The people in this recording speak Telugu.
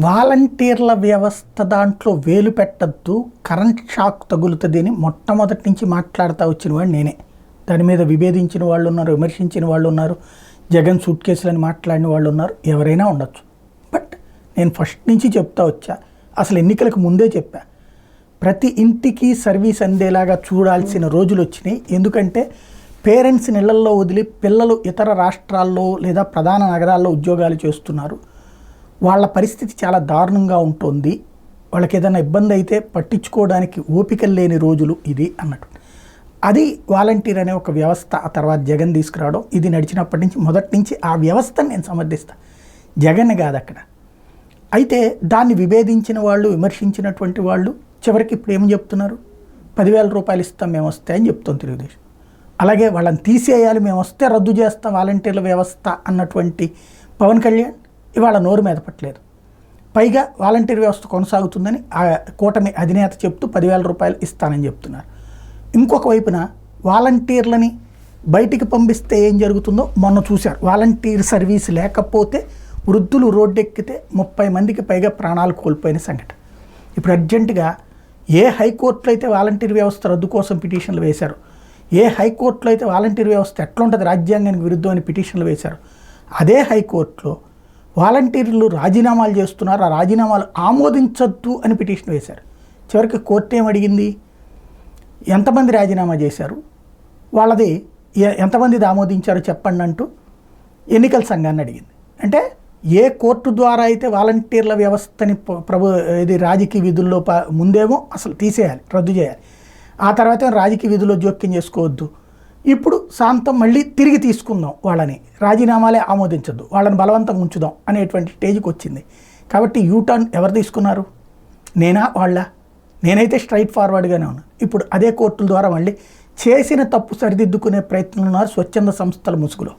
వాలంటీర్ల వ్యవస్థ దాంట్లో వేలు పెట్టద్దు, కరెంట్ షాక్ తగులుతుంది అని మొట్టమొదటి నుంచి మాట్లాడుతూ వచ్చిన వాడు నేనే. దాని మీద విభేదించిన వాళ్ళు ఉన్నారు, విమర్శించిన వాళ్ళు ఉన్నారు, జగన్ సూట్ కేసులని మాట్లాడిన వాళ్ళు ఉన్నారు, ఎవరైనా ఉండొచ్చు. బట్ నేను ఫస్ట్ నుంచి చెప్తా వచ్చా, అసలు ఎన్నికలకు ముందే చెప్పా, ప్రతి ఇంటికి సర్వీస్ అందేలాగా చూడాల్సిన రోజులు వచ్చినాయి. ఎందుకంటే పేరెంట్స్ ఇళ్లల్లో వదిలి పిల్లలు ఇతర రాష్ట్రాల్లో లేదా ప్రధాన నగరాల్లో ఉద్యోగాలు చేస్తున్నారు. వాళ్ళ పరిస్థితి చాలా దారుణంగా ఉంటుంది. వాళ్ళకి ఏదైనా ఇబ్బంది అయితే పట్టించుకోవడానికి ఓపిక లేని రోజులు ఇది అన్నట్టు. అది వాలంటీర్ అనే ఒక వ్యవస్థ ఆ తర్వాత జగన్ తీసుకురావడం, ఇది నడిచినప్పటి నుంచి మొదటి నుంచి ఆ వ్యవస్థను నేను సమర్థిస్తాను, జగన్ కాదు అక్కడ. అయితే దాన్ని విభేదించిన వాళ్ళు, విమర్శించినటువంటి వాళ్ళు చివరికి ఇప్పుడు ఏం చెప్తున్నారు, 10,000 రూపాయలు ఇస్తాం మేము వస్తే అని చెప్తాం తెలుగుదేశం. అలాగే వాళ్ళని తీసేయాలి, మేము వస్తే రద్దు చేస్తాం వాలంటీర్ల వ్యవస్థ అన్నటువంటి పవన్ కళ్యాణ్ ఇవాళ నోరు మీద పట్టలేదు. పైగా వాలంటీర్ వ్యవస్థ కొనసాగుతుందని ఆ కూటమి అధినేత చెప్తూ 10,000 రూపాయలు ఇస్తానని చెప్తున్నారు. ఇంకొక వైపున వాలంటీర్లని బయటికి పంపిస్తే ఏం జరుగుతుందో మొన్న చూశారు. వాలంటీర్ సర్వీస్ లేకపోతే వృద్ధులు రోడ్డెక్కితే 30 మందికి పైగా ప్రాణాలు కోల్పోయిన సంఘటన. ఇప్పుడు అర్జెంటుగా ఏ హైకోర్టులో అయితే వాలంటీర్ వ్యవస్థ రద్దు కోసం పిటిషన్లు వేశారు, ఏ హైకోర్టులో అయితే వాలంటీర్ వ్యవస్థ ఎట్లా ఉంటుంది రాజ్యాంగానికి విరుద్ధమని పిటిషన్లు వేశారు, అదే హైకోర్టులో వాలంటీర్లు రాజీనామాలు చేస్తున్నారు, ఆ రాజీనామాలు ఆమోదించొద్దు అని పిటిషన్ వేశారు. చివరికి కోర్టు ఏమడిగింది, ఎంతమంది రాజీనామా చేశారు, వాళ్ళది ఎంతమంది ఆమోదించారో చెప్పండి అంటూ ఎన్నికల సంఘాన్ని అడిగింది. అంటే ఏ కోర్టు ద్వారా అయితే వాలంటీర్ల వ్యవస్థని ఇది రాజకీయ విధుల్లో ముందేమో అసలు తీసేయాలి, రద్దు చేయాలి, ఆ తర్వాత రాజకీయ విధుల్లో జోక్యం చేసుకోవద్దు, ఇప్పుడు శాంతం మళ్ళీ తిరిగి తీసుకుందాం, వాళ్ళని రాజీనామాలే ఆమోదించద్దు, వాళ్ళని బలవంతంగా ఉంచుదాం అనేటువంటి స్టేజ్కి వచ్చింది. కాబట్టి యూటర్న్ ఎవరు తీసుకున్నారు, నేనా వాళ్ళ? నేనైతే స్ట్రైట్ ఫార్వర్డ్గానే ఉన్నాను. ఇప్పుడు అదే కోర్టుల ద్వారా మళ్ళీ చేసిన తప్పు సరిదిద్దుకునే ప్రయత్నం ఉన్నారు స్వచ్ఛంద సంస్థల ముసుగులో.